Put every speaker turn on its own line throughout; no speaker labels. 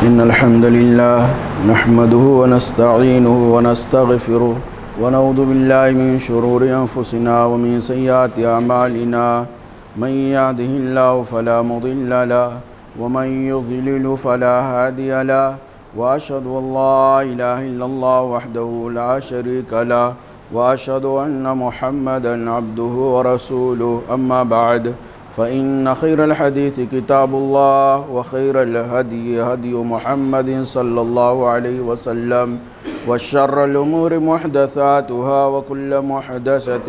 إن الحمد لله نحمده ونستعينه ونستغفره ونعوذ بالله من شرور أنفسنا ومن سيئات أعمالنا من يهده الله فلا مضل له ومن يضلل فلا هادي له وأشهد أن لا إله إلا الله وحده لا شريك له وأشهد أن محمدا عبده ورسوله أما بعد فإن خير الحديث كتاب الله وخير الهدي هدي محمد صلى الله عليه وسلم وشر الأمور محدثاتها وكل محدثة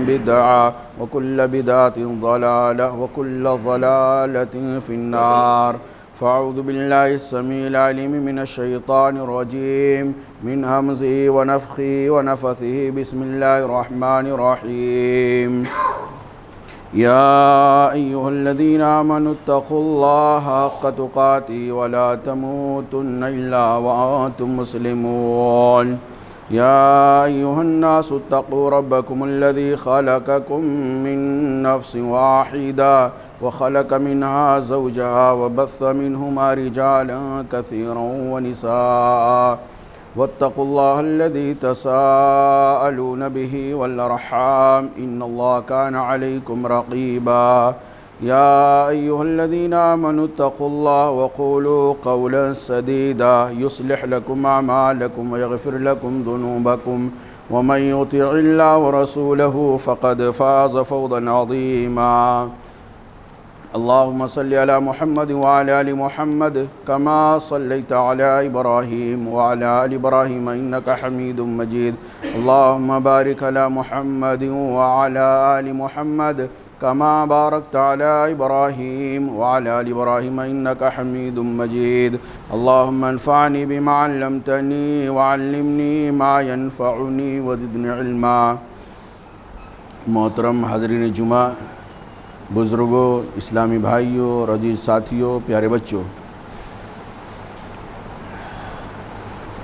بدعة وكل بدعة ضلالة وكل ضلالة في النار فأعوذ بالله السميع العليم من الشيطان الرجيم من همزه ونفخه ونفثه بسم الله الرحمن الرحيم يا أيها الذين آمنوا اتقوا الله حق تقاته ولا تموتن إلا وأنتم مسلمون يا أيها الناس اتقوا ربكم الذي خلقكم من نفس واحدة وخلق منها زوجها وبث منهما رجالا كثيرا ونساء واتقوا الله الذي تساءلون به والأرحام إن الله كان عليكم رقيبا يا أيها الذين آمنوا اتقوا الله وقولوا قولا سديدا يصلح لكم أعمالكم ويغفر لكم ذنوبكم ومن يطع الله ورسوله فقد فاز فوزا عظيما اللهم صل على محمد وعلى آل محمد كما صليت على إبراهيم وعلى آل إبراهيم إنك حميد مجيد اللهم بارك على محمد وعلى آل محمد كما باركت على إبراهيم وعلى آل إبراهيم إنك حميد مجيد اللهم انفعني بما علمتني وعلمني ما ينفعني وزدني علما محترم حاضرین جمعہ، بزرگوں، اسلامی بھائیوں اور عزیز ساتھیوں، پیارے بچوں،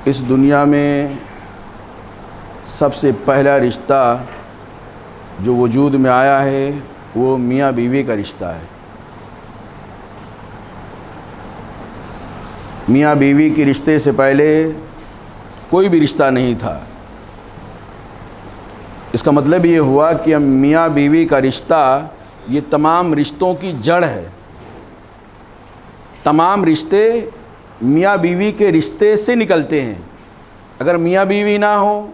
اس دنیا میں سب سے پہلا رشتہ جو وجود میں آیا ہے وہ میاں بیوی کا رشتہ ہے۔ میاں بیوی کے رشتے سے پہلے کوئی بھی رشتہ نہیں تھا۔ اس کا مطلب یہ ہوا کہ میاں بیوی کا رشتہ یہ تمام رشتوں کی جڑ ہے۔ تمام رشتے میاں بیوی کے رشتے سے نکلتے ہیں۔ اگر میاں بیوی نہ ہو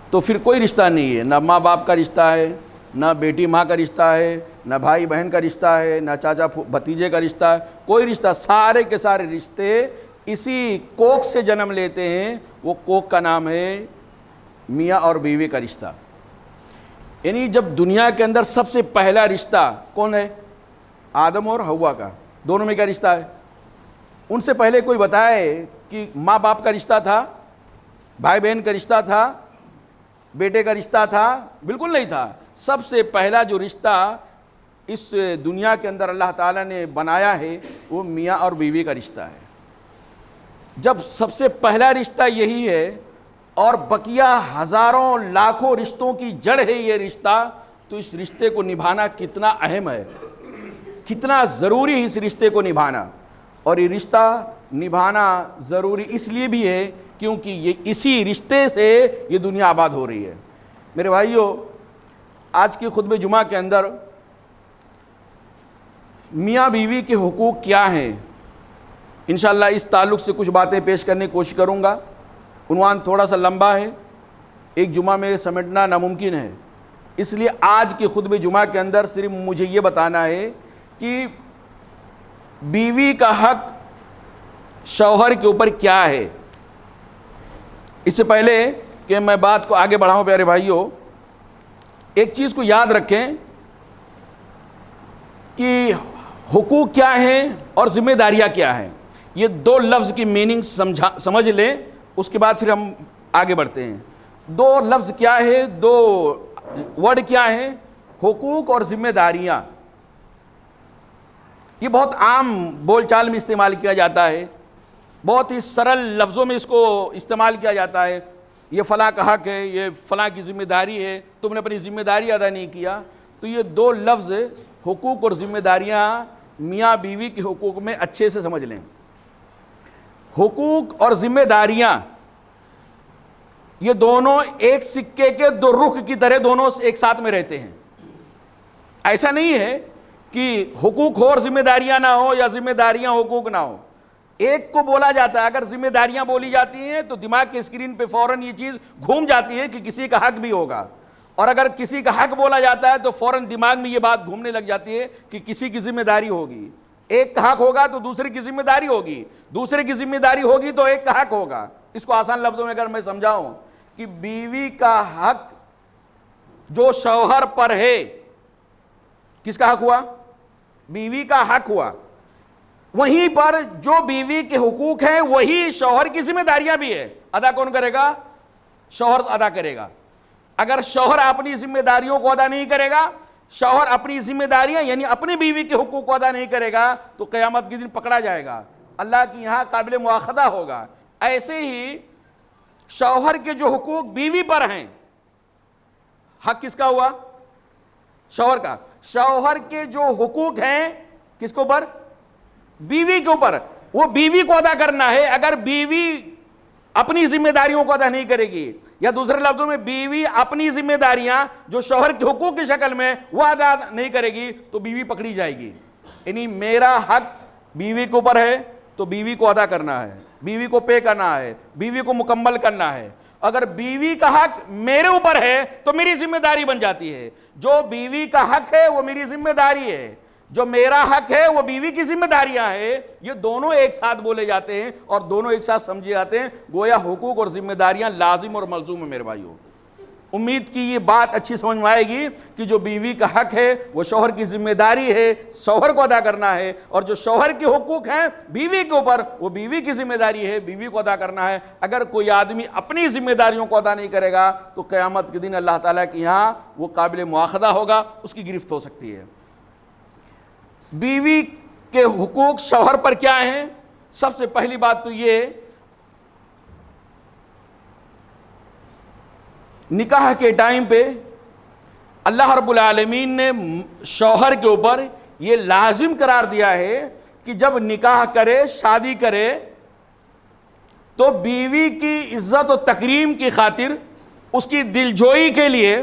تو پھر کوئی رشتہ نہیں ہے، نہ ماں باپ کا رشتہ ہے، نہ بیٹی ماں کا رشتہ ہے، نہ بھائی بہن کا رشتہ ہے، نہ چاچا بھتیجے کا رشتہ ہے، کوئی رشتہ، سارے کے سارے رشتے اسی کوکھ سے جنم لیتے ہیں۔ وہ کوکھ کا نام ہے میاں اور بیوی کا رشتہ۔ یعنی جب دنیا کے اندر سب سے پہلا رشتہ کون ہے؟ آدم اور حوا کا، دونوں میں کیا رشتہ ہے؟ ان سے پہلے کوئی بتائے کہ ماں باپ کا رشتہ تھا، بھائی بہن کا رشتہ تھا، بیٹے کا رشتہ تھا؟ بالکل نہیں تھا۔ سب سے پہلا جو رشتہ اس دنیا کے اندر اللہ تعالیٰ نے بنایا ہے وہ میاں اور بیوی کا رشتہ ہے۔ جب سب سے پہلا رشتہ یہی ہے اور بقیہ ہزاروں لاکھوں رشتوں کی جڑ ہے یہ رشتہ، تو اس رشتے کو نبھانا کتنا اہم ہے، کتنا ضروری ہے اس رشتے کو نبھانا۔ اور یہ رشتہ نبھانا ضروری اس لیے بھی ہے کیونکہ یہ اسی رشتے سے یہ دنیا آباد ہو رہی ہے۔ میرے بھائیوں، آج کی خطبہ جمعہ کے اندر میاں بیوی کے حقوق کیا ہیں، انشاءاللہ اس تعلق سے کچھ باتیں پیش کرنے کی کوشش کروں گا۔ عنوان تھوڑا سا لمبا ہے، ایک جمعہ میں سمیٹنا ناممکن ہے، اس لیے آج کی خطبہ جمعہ کے اندر صرف مجھے یہ بتانا ہے کہ بیوی کا حق شوہر کے اوپر کیا ہے۔ اس سے پہلے کہ میں بات کو آگے بڑھاؤں پیارے بھائیوں، ایک چیز کو یاد رکھیں کہ حقوق کیا ہیں اور ذمہ داریاں کیا ہیں۔ یہ دو لفظ کی میننگ سمجھ لیں، اس کے بعد پھر ہم آگے بڑھتے ہیں۔ دو لفظ کیا ہے، دو ورڈ کیا ہیں؟ حقوق اور ذمہ داریاں۔ یہ بہت عام بول چال میں استعمال کیا جاتا ہے، بہت ہی سرل لفظوں میں اس کو استعمال کیا جاتا ہے۔ یہ فلاں کا حق ہے، یہ فلاں کی ذمہ داری ہے، تم نے اپنی ذمہ داری ادا نہیں کیا۔ تو یہ دو لفظ حقوق اور ذمہ داریاں میاں بیوی کے حقوق میں اچھے سے سمجھ لیں۔ حقوق اور ذمہ داریاں یہ دونوں ایک سکے کے دو رخ کی طرح دونوں ایک ساتھ میں رہتے ہیں. ایسا نہیں ہے کہ حقوق ہو اور ذمہ داریاں نہ ہو یا ذمہ داریاں حقوق نہ ہو. ایک کو بولا جاتا ہے، اگر ذمہ داریاں بولی جاتی ہیں تو دماغ کے اسکرین پہ فوراً یہ چیز گھوم جاتی ہے کہ کسی کا حق بھی ہوگا، اور اگر کسی کا حق بولا جاتا ہے تو فوراً دماغ میں یہ بات گھومنے لگ جاتی ہے کہ کسی کی ذمہ داری ہوگی. ایک کا حق ہوگا تو دوسرے کی ذمہ داری ہوگی، دوسرے کی ذمہ داری ہوگی تو ایک کا حق ہوگا. اس کو آسان لفظوں میں اگر میں سمجھاؤں کہ بیوی کا حق جو شوہر پر ہے، کس کا حق ہوا؟ بیوی کا حق ہوا. وہیں پر جو بیوی کے حقوق ہیں وہی شوہر کی ذمہ داریاں بھی ہے. ادا کون کرے گا؟ شوہر ادا کرے گا. اگر شوہر اپنی ذمہ داریوں کو ادا نہیں کرے گا، شوہر اپنی ذمہ داریاں یعنی اپنی بیوی کے حقوق کو ادا نہیں کرے گا تو قیامت کے دن پکڑا جائے گا، اللہ کی یہاں قابل مواخذہ ہوگا. ایسے ہی شوہر کے جو حقوق بیوی پر ہیں، حق کس کا ہوا؟ شوہر کا. شوہر کے جو حقوق ہیں کس کے اوپر؟ بیوی کے اوپر. وہ بیوی کو ادا کرنا ہے. اگر بیوی اپنی ذمہ داریوں کو ادا نہیں کرے گی، یا دوسرے لفظوں میں بیوی اپنی ذمہ داریاں جو شوہر کے حقوق کی شکل میں وہ ادا نہیں کرے گی تو بیوی پکڑی جائے گی. یعنی میرا حق بیوی کے اوپر ہے تو بیوی کو ادا کرنا ہے، بیوی کو پے کرنا ہے، بیوی کو مکمل کرنا ہے. اگر بیوی کا حق میرے اوپر ہے تو میری ذمہ داری بن جاتی ہے. جو بیوی کا حق ہے وہ میری ذمہ داری ہے، جو میرا حق ہے وہ بیوی کی ذمہ داریاں ہیں. یہ دونوں ایک ساتھ بولے جاتے ہیں اور دونوں ایک ساتھ سمجھے جاتے ہیں. گویا حقوق اور ذمہ داریاں لازم اور ملزوم ہیں میرے بھائیوں. امید کی یہ بات اچھی سمجھ میں آئے گی کہ جو بیوی کا حق ہے وہ شوہر کی ذمہ داری ہے، شوہر کو ادا کرنا ہے، اور جو شوہر کے حقوق ہیں بیوی کے اوپر وہ بیوی کی ذمہ داری ہے، بیوی کو ادا کرنا ہے. اگر کوئی آدمی اپنی ذمہ داریوں کو ادا نہیں کرے گا تو قیامت کے دن اللہ تعالیٰ کے یہاں وہ قابل مواخذہ ہوگا، اس کی گرفت ہو سکتی ہے. بیوی کے حقوق شوہر پر کیا ہیں؟ سب سے پہلی بات تو یہ، نکاح کے ٹائم پہ اللہ رب العالمین نے شوہر کے اوپر یہ لازم قرار دیا ہے کہ جب نکاح کرے، شادی کرے، تو بیوی کی عزت و تکریم کی خاطر، اس کی دلجوئی کے لیے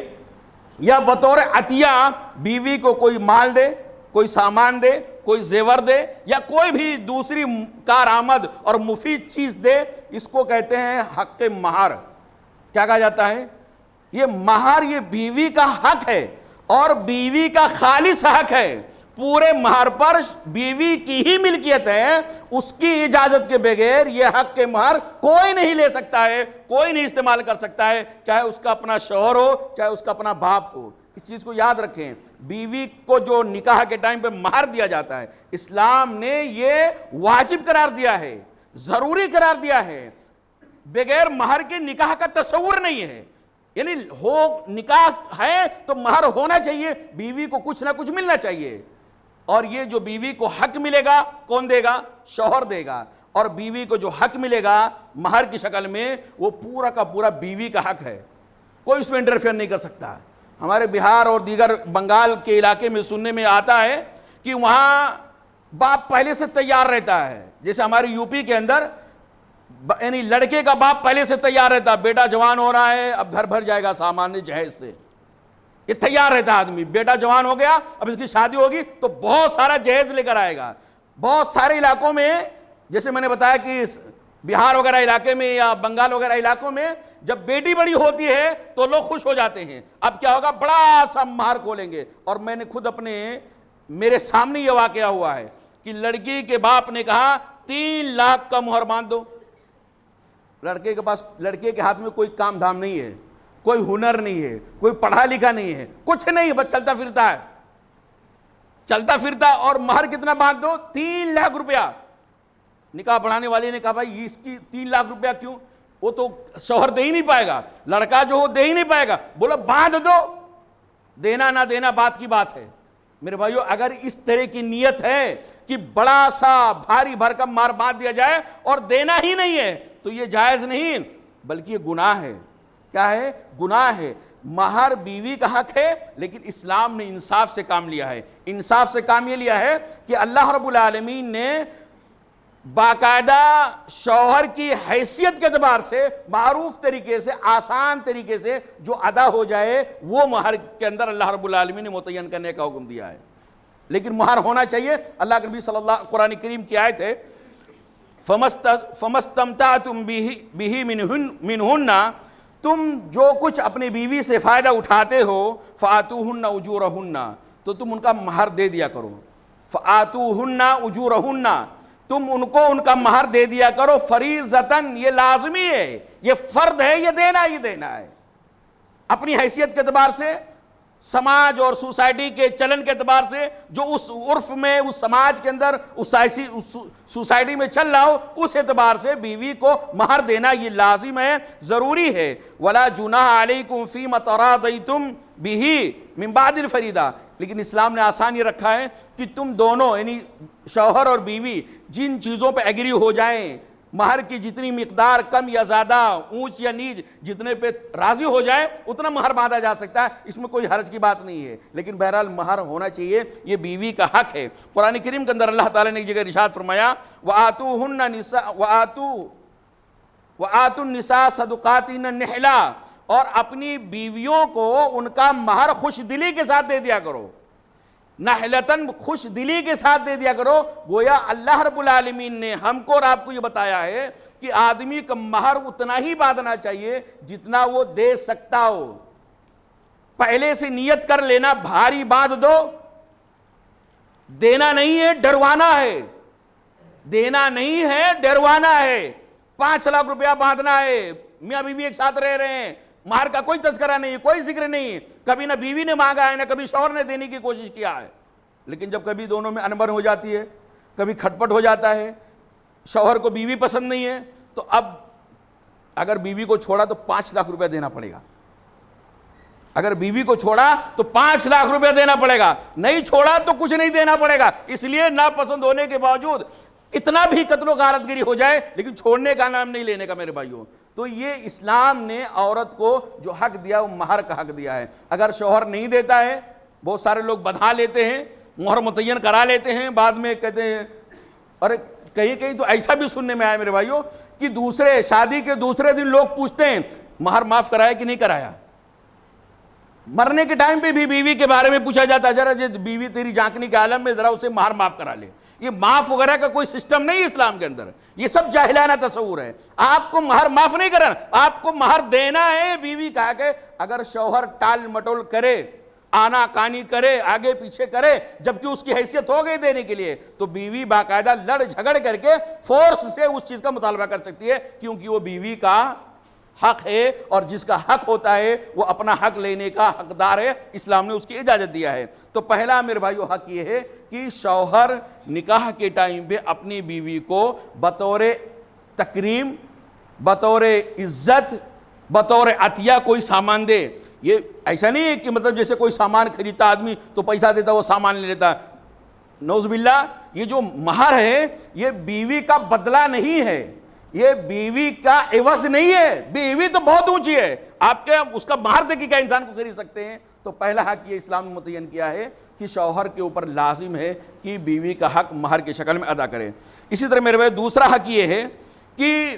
یا بطور عطیہ بیوی کو کوئی مال دے، کوئی سامان دے، کوئی زیور دے، یا کوئی بھی دوسری کارآمد اور مفید چیز دے. اس کو کہتے ہیں حق مہر. کیا کہا جاتا ہے؟ یہ مہر یہ بیوی کا حق ہے اور بیوی کا خالص حق ہے. پورے مہر پر بیوی کی ہی ملکیت ہے. اس کی اجازت کے بغیر یہ حق کے مہر کوئی نہیں لے سکتا ہے، کوئی نہیں استعمال کر سکتا ہے، چاہے اس کا اپنا شوہر ہو، چاہے اس کا اپنا باپ ہو. اس چیز کو یاد رکھیں. بیوی کو جو نکاح کے ٹائم پہ مہر دیا جاتا ہے، اسلام نے یہ واجب قرار دیا ہے، ضروری قرار دیا ہے. بغیر مہر کے نکاح کا تصور نہیں ہے. یعنی ہو نکاح ہے تو مہر ہونا چاہیے، بیوی کو کچھ نہ کچھ ملنا چاہیے. اور یہ جو بیوی کو حق ملے گا کون دے گا؟ شوہر دے گا. اور بیوی کو جو حق ملے گا مہر کی شکل میں وہ پورا کا پورا بیوی کا حق ہے، کوئی اس میں انٹرفیئر نہیں کر سکتا. ہمارے بہار اور دیگر بنگال کے علاقے میں سننے میں آتا ہے کہ وہاں باپ پہلے سے تیار رہتا ہے. جیسے ہمارے یو پی کے اندر یعنی لڑکے کا باپ پہلے سے تیار رہتا ہے، بیٹا جوان ہو رہا ہے، اب گھر بھر جائے گا سامان جہیز سے. یہ تیار رہتا ہے آدمی. بیٹا جوان ہو گیا، اب اس کی شادی ہوگی تو بہت سارا جہیز لے کر آئے گا. بہت سارے علاقوں میں جیسے میں نے بتایا کہ بہار وغیرہ علاقے میں یا بنگال وغیرہ علاقوں میں جب بیٹی بڑی ہوتی ہے تو لوگ خوش ہو جاتے ہیں. اب کیا ہوگا؟ بڑا سا مہر کھولیں گے. اور میں نے خود میرے سامنے یہ واقعہ ہوا ہے کہ لڑکی کے باپ نے کہا 3 لاکھ کا مہر باندھ دو. لڑکے کے ہاتھ میں کوئی کام دھام نہیں ہے، کوئی ہنر نہیں ہے، کوئی پڑھا لکھا نہیں ہے، کچھ نہیں، بس چلتا پھرتا اور مہر کتنا باندھ دو؟ 3 لاکھ روپیہ. نکاح پڑھانے والی نے کہا بھائی اس کی 3 لاکھ روپیہ کیوں؟ وہ تو شوہر دے ہی نہیں پائے گا، لڑکا جو ہو دے ہی نہیں پائے گا. بولو باندھ دو. دینا نہ دینا بات کی بات ہے. میرے بھائیو، اگر اس طرح کی نیت ہے کہ بڑا سا بھاری بھرکم مہر باندھ دیا جائے اور دینا ہی نہیں ہے تو یہ جائز نہیں بلکہ یہ گناہ ہے. کیا ہے؟ گناہ ہے. مہر بیوی کا حق ہے لیکن اسلام نے انصاف سے کام لیا ہے. انصاف سے کام یہ لیا ہے کہ اللہ رب العالمین نے باقاعدہ شوہر کی حیثیت کے اعتبار سے معروف طریقے سے، آسان طریقے سے جو ادا ہو جائے، وہ مہر کے اندر اللہ رب العالمین نے متعین کرنے کا حکم دیا ہے۔ لیکن مہر ہونا چاہیے، اللہ کے نبی صلی اللہ قرآن کریم کی آیت ہے فَمَسْتَمْتَعْتُمْ بِهِ مِنْهُنَّ، تم جو کچھ اپنی بیوی سے فائدہ اٹھاتے ہو فَآتُوهُنَّ أُجُورَهُنَّ، تو تم ان کا مہر دے دیا کرو۔ فَآتُوهُنَّ أُجُورَهُنَّ، تم ان کو ان کا مہر دے دیا کرو، فریضتاً، یہ لازمی ہے، یہ فرض ہے، یہ دینا ہی دینا ہے۔ اپنی حیثیت کے اعتبار سے، سماج اور سوسائٹی کے چلن کے اعتبار سے، جو اس عرف میں، اس سماج کے اندر، اس سوسائٹی میں چل رہا ہو، اس اعتبار سے بیوی کو مہر دینا یہ لازم ہے، ضروری ہے۔ وَلَا جُنَاحَ عَلَيْكُمْ فِي مَا تَرَاضَيْتُمْ بِهِ مِن بَعْدِ الْفَرِيضَةِ، لیکن اسلام نے آسان یہ رکھا ہے کہ تم دونوں، یعنی شوہر اور بیوی، جن چیزوں پہ ایگری ہو جائیں، مہر کی جتنی مقدار کم یا زیادہ، اونچ یا نیچ، جتنے پہ راضی ہو جائے اتنا مہر باندھا جا سکتا ہے، اس میں کوئی حرج کی بات نہیں ہے، لیکن بہرحال مہر ہونا چاہیے، یہ بیوی کا حق ہے۔ قرآن کریم کے اندر اللہ تعالیٰ نے ایک جگہ ارشاد فرمایا وَآتُوا النِّسَاءَ صَدُقَاتِهِنَّ نِحْلًا، اور اپنی بیویوں کو ان کا مہر خوش دلی کے ساتھ دے دیا کرو، نحلتاً، خوش دلی کے ساتھ دے دیا کرو۔ گویا اللہ رب العالمین نے ہم کو اور آپ کو یہ بتایا ہے کہ آدمی کا مہر اتنا ہی باندھنا چاہیے جتنا وہ دے سکتا ہو۔ پہلے سے نیت کر لینا، بھاری باندھ دو، دینا نہیں ہے، ڈروانا ہے، دینا نہیں ہے، ڈروانا ہے۔ 5 لاکھ روپیہ باندھنا ہے، میاں بیوی ایک ساتھ رہ رہے ہیں، مہر کا کوئی تذکرہ نہیں، کوئی ذکر نہیں، کبھی نہ بیوی نے مانگا ہے، نہ کبھی شوہر نے دینے کی کوشش کیا ہے۔ لیکن جب کبھی دونوں میں انبن ہو جاتی ہے، کبھی کھٹپٹ ہو جاتا ہے، شوہر کو بیوی پسند نہیں ہے، تو اب اگر بیوی کو چھوڑا تو 5 لاکھ روپیہ دینا پڑے گا۔ اگر بیوی کو چھوڑا تو 5 لاکھ روپیہ دینا پڑے گا، نہیں چھوڑا تو کچھ نہیں دینا پڑے گا۔ اس لیے ناپسند ہونے کے باوجود اتنا بھی قتل و غارت گری ہو جائے، لیکن چھوڑنے کا نام نہیں لینے کا میرے بھائیوں۔ تو یہ اسلام نے عورت کو جو حق دیا وہ مہر کا حق دیا ہے۔ اگر شوہر نہیں دیتا ہے، بہت سارے لوگ بدھا لیتے ہیں، مہر متعین کرا لیتے ہیں، بعد میں کہتے ہیں، اور کہیں تو ایسا بھی سننے میں آیا میرے بھائیوں کہ شادی کے دوسرے دن لوگ پوچھتے ہیں مہر معاف کرایا کہ نہیں کرایا۔ مرنے کے ٹائم پہ بھی بیوی کے بارے میں پوچھا جاتا ہے، ذرا بیوی تیری جھانکنے کے عالم میں ذرا اسے مہر معاف کرا لے۔ یہ معاف وغیرہ کا کوئی سسٹم نہیں اسلام کے اندر، یہ سب جاہلانہ تصور ہے۔ آپ کو مہر معاف نہیں کرنا، آپ کو مہر دینا ہے۔ بیوی کہا کہ اگر شوہر ٹال مٹول کرے، آنا کانی کرے، آگے پیچھے کرے، جبکہ اس کی حیثیت ہو گئی دینے کے لیے، تو بیوی باقاعدہ لڑ جھگڑ کر کے فورس سے اس چیز کا مطالبہ کر سکتی ہے، کیونکہ وہ بیوی کا حق ہے، اور جس کا حق ہوتا ہے وہ اپنا حق لینے کا حقدار ہے۔ اسلام نے اس کی اجازت دیا ہے۔ تو پہلا میرے بھائیو حق یہ ہے کہ شوہر نکاح کے ٹائم پہ اپنی بیوی کو بطور تکریم، بطور عزت، بطور عطیہ کوئی سامان دے۔ یہ ایسا نہیں ہے کہ مطلب جیسے کوئی سامان خریدتا آدمی تو پیسہ دیتا وہ سامان لے لیتا۔ نعوذ باللہ، یہ جو مہر ہے یہ بیوی کا بدلہ نہیں ہے، یہ بیوی کا عوض نہیں ہے۔ بیوی تو بہت اونچی ہے، آپ کے اس کا مہر دے کے کیا انسان کو خرید سکتے ہیں؟ تو پہلا حق یہ اسلام نے متعین کیا ہے کہ شوہر کے اوپر لازم ہے کہ بیوی کا حق مہر کی شکل میں ادا کرے۔ اسی طرح میرے بھائی دوسرا حق یہ ہے کہ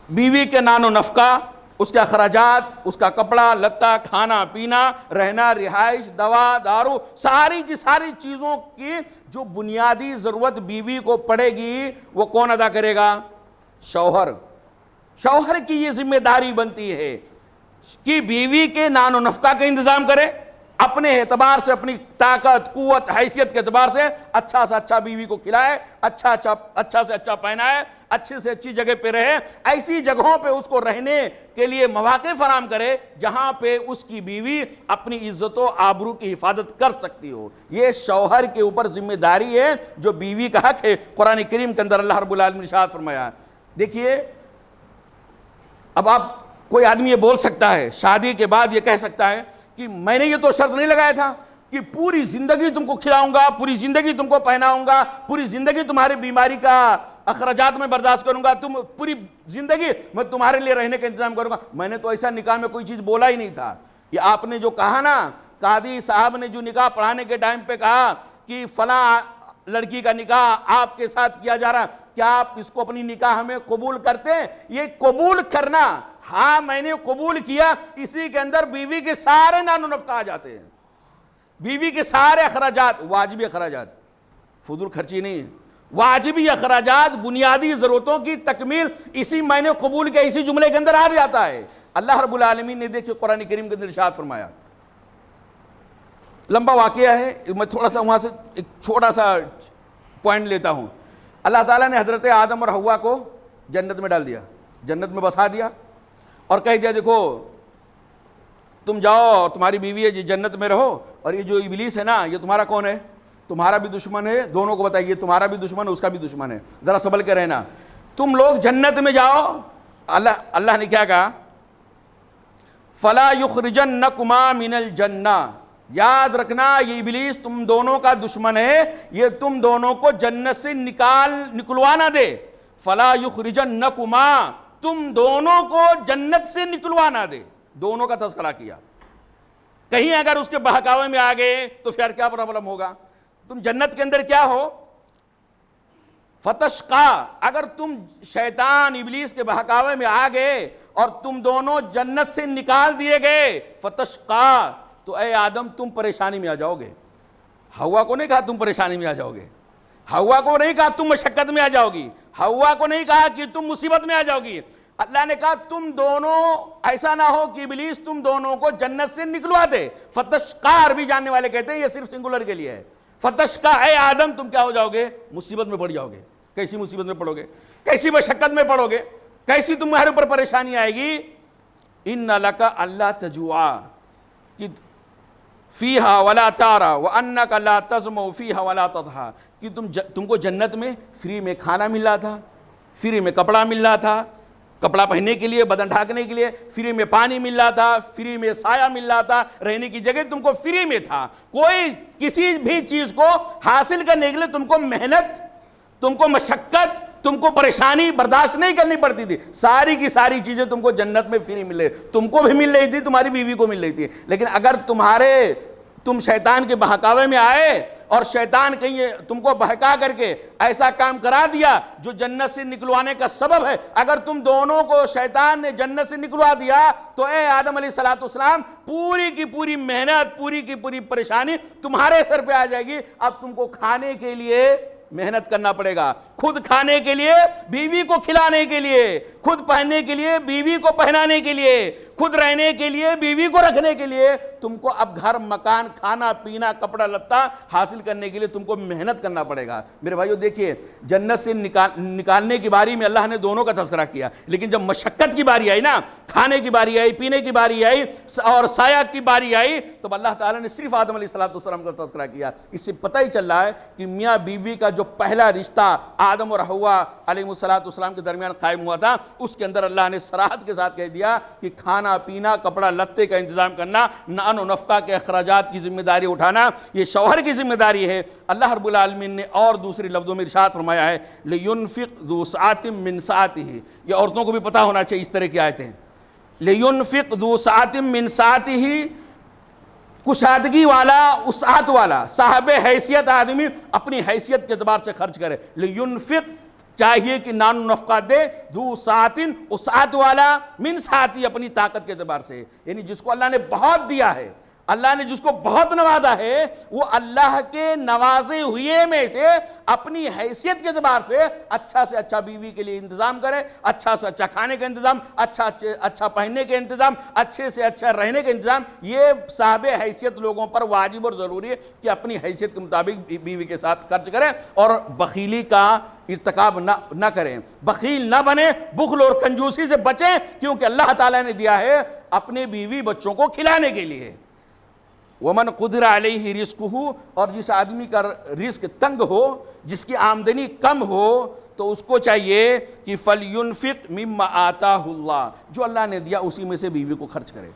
بیوی کے نان و نفقہ، اس کے اخراجات، اس کا کپڑا لتا، کھانا پینا، رہنا، رہائش، دوا دارو، ساری کی ساری چیزوں کی جو بنیادی ضرورت بیوی کو پڑے گی وہ کون ادا کرے گا؟ شوہر۔ شوہر کی یہ ذمہ داری بنتی ہے کہ بیوی کے نان و نفقہ کا انتظام کرے، اپنے اعتبار سے، اپنی طاقت، قوت، حیثیت کے اعتبار سے اچھا سے اچھا بیوی کو کھلائے، اچھا سے اچھا پہنائے، اچھی سے اچھی جگہ پہ رہے، ایسی جگہوں پہ اس کو رہنے کے لیے مواقع فراہم کرے جہاں پہ اس کی بیوی اپنی عزت و آبرو کی حفاظت کر سکتی ہو۔ یہ شوہر کے اوپر ذمہ داری ہے جو بیوی کا حق ہے۔ قرآن کریم کے اندر اللہ رب العالمین نے ارشاد فرمایا، دیکھیے اب آپ کوئی آدمی یہ بول سکتا ہے، شادی کے بعد یہ کہہ سکتا ہے کہ میں نے یہ تو شرط نہیں لگایا تھا کہ پوری زندگی تم کو کھلاؤں گا، پوری زندگی تم کو پہناؤں گا، پوری زندگی تمہاری بیماری کا اخراجات میں برداشت کروں گا، تم پوری زندگی میں تمہارے لیے رہنے کا انتظام کروں گا۔ میں نے تو ایسا نکاح میں کوئی چیز بولا ہی نہیں تھا۔ یہ آپ نے جو کہا نا، قاضی صاحب نے جو نکاح پڑھانے کے ٹائم پہ کہا کہ فلاں لڑکی کا نکاح آپ کے ساتھ کیا جا رہا، کیا آپ اس کو اپنی نکاح میں قبول کرتے ہیں؟ یہ قبول کرنا، ہاں میں نے قبول کیا، اسی کے اندر بیوی کے سارے نان و نفقہ آ جاتے ہیں، بیوی کے سارے اخراجات، واجبی اخراجات، فضول خرچی نہیں ہے، واجبی اخراجات، بنیادی ضرورتوں کی تکمیل اسی میں نے قبول کیا اسی جملے کے اندر آ جاتا ہے۔ اللہ رب العالمین نے دیکھیں قرآن کریم کے اندر ارشاد فرمایا، لمبا واقعہ ہے، میں تھوڑا سا وہاں سے ایک چھوٹا سا پوائنٹ لیتا ہوں۔ اللہ تعالیٰ نے حضرت آدم اور حوا کو جنت میں ڈال دیا، جنت میں بسا دیا اور کہہ دیا دیکھو تم جاؤ اور تمہاری بیوی ہے جی جنت میں رہو، اور یہ جو ابلیس ہے نا یہ تمہارا کون ہے؟ تمہارا بھی دشمن ہے، دونوں کو بتائیے تمہارا بھی دشمن ہے اس کا بھی دشمن ہے، ذرا سنبھل کے رہنا، تم لوگ جنت میں جاؤ۔ اللہ نے کیا کہا؟ فَلَا يُخْرِجَنَّكُمَا مِنَ الْجَنَّةِ، یاد رکھنا یہ ابلیس تم دونوں کا دشمن ہے، یہ تم دونوں کو جنت سے نکلوانا دے۔ فَلَا يُخْرِجَنَّكُمَا، تم دونوں کو جنت سے نکلوانا دے، دونوں کا تذکرہ کیا۔ کہیں اگر اس کے بہکاوے میں آ گئے تو پھر کیا پرابلم ہوگا؟ تم جنت کے اندر کیا ہو؟ فتشقا، اگر تم شیطان ابلیس کے بہکاوے میں آ گئے اور تم دونوں جنت سے نکال دیے گئے، فتشقا، تو اے آدم تم پریشانی میں آ جاؤ گے۔ حوا کو نہیں کہا تم پریشانی میں آ جاؤ گے، حوا کو نہیں کہا تم مشقت میں آ جاؤ گی، حوا کو نہیں کہا کہ تم مصیبت میں آ جاؤ گی۔ اللہ نے کہا تم دونوں ایسا نہ ہو کہ ابلیس تم دونوں کو جنت سے نکلوا دے۔ فتشقا عربی جاننے والے کہتے ہیں یہ صرف سنگولر کے لیے ہے۔ فتشقا، اے آدم تم کیا ہو جاؤ گے؟ مصیبت میں پڑ جاؤ گے۔ کیسی مصیبت میں پڑو گے؟ کیسی مشقت میں پڑو گے؟ کیسی تمہارے اوپر پریشانی آئے گی؟ ان لک الا تجوع فیہا ولا تعرا وانک لا تظمأ فیہا ولا تضحا، کہ تم کو جنت میں فری میں کھانا مل رہا تھا، فری میں کپڑا مل رہا تھا، کپڑا پہننے کے لیے، بدن ڈھانکنے کے لیے، فری میں پانی مل رہا تھا، فری میں سایہ مل رہا تھا، رہنے کی جگہ تم کو فری میں تھا۔ کوئی کسی بھی چیز کو حاصل کرنے کے لیے تم کو محنت، تم کو مشقت، تم کو پریشانی برداشت نہیں کرنی پڑتی تھی، ساری کی ساری چیزیں تم کو جنت میں فری مل رہی، تم کو بھی مل رہی تھی، تمہاری بیوی کو مل رہی تھی۔ لیکن اگر تم شیطان کے بہکاوے میں آئے اور شیطان کہیں تم کو بہکا کر کے ایسا کام کرا دیا جو جنت سے نکلوانے کا سبب ہے، اگر تم دونوں کو شیطان نے جنت سے نکلوا دیا تو اے آدم علیہ السلام پوری کی پوری محنت، پوری کی پوری پریشانی تمہارے سر پہ آ جائے گی۔ اب تم کو کھانے کے لیے محنت کرنا پڑے گا، خود کھانے کے لیے، بیوی کو کھلانے کے لیے، خود پہننے کے لیے، بیوی کو پہنانے کے لیے، خود رہنے کے لیے، بیوی کو رکھنے کے لیے، تم کو اب گھر مکان، کھانا پینا، کپڑا لتا حاصل کرنے کے لیے تم کو محنت کرنا پڑے گا۔ میرے بھائیو دیکھیے، جنت سے نکالنے کی باری میں اللہ نے دونوں کا تذکرہ کیا، لیکن جب مشقت کی باری آئی نا، کھانے کی باری آئی، پینے کی باری آئی اور سایہ کی باری آئی، تو اللہ تعالیٰ نے صرف آدم علیہ السلام کا تذکرہ کیا۔ اس سے پتہ ہی چل رہا ہے کہ میاں بیوی کا جو پہلا رشتہ آدم اور حوا علیہ السلام کے درمیان قائم ہوا تھا، اس کے اندر اللہ نے صراحت کے ساتھ کہہ دیا کہ کھانا پینا، کپڑا لتے کا انتظام کرنا، نان و نفقہ کے اخراجات کی ذمہ داری اٹھانا یہ شوہر کی ذمہ داری ہے۔ اللہ رب العالمین نے اور دوسرے لفظوں میں ارشاد فرمایا ہے لِيُنْفِقْ ذُو سَعَةٍ مِّن سَعَتِهِ، یہ عورتوں کو بھی پتہ ہونا چاہیے اس طرح کی آیتیں ہیں۔ لِيُنْفِقْ ذُو سَعَةٍ مِّن سَعَتِهِ، کشادگی والا، وسعت والا، صاحب حیثیت آدمی اپنی حیثیت کے اعتبار سے خرچ کرے۔ لِيُنْفِقْ، چاہیے کہ نان و نفقہ دے، ذو ساعتن، وسعت والا، من ساعتی، اپنی طاقت کے اعتبار سے، یعنی جس کو اللہ نے بہت دیا ہے، اللہ نے جس کو بہت نوازا ہے، وہ اللہ کے نوازے ہوئے میں سے اپنی حیثیت کے اعتبار سے اچھا سے اچھا بیوی کے لیے انتظام کرے، اچھا سے اچھا کھانے کا انتظام، اچھا پہننے کے انتظام، اچھے سے اچھا رہنے کا انتظام۔ یہ صاحب حیثیت لوگوں پر واجب اور ضروری ہے کہ اپنی حیثیت کے مطابق بیوی کے ساتھ خرچ کریں اور بخیلی کا ارتکاب نہ کریں، بخیل نہ بنیں، بخل اور کنجوسی سے بچیں، کیونکہ اللہ تعالیٰ نے دیا ہے اپنے بیوی بچوں کو کھلانے کے لیے۔ وَمَنْ قُدِرَ عَلَيْهِ رِزْقُهُ، اور جس آدمی کا رزق تنگ ہو، جس کی آمدنی کم ہو، تو اس کو چاہیے کہ فَلْيُنْفِقْ مِمَّا آتَاهُ اللَّهُ، جو اللہ نے دیا اسی میں سے بیوی کو خرچ کرے۔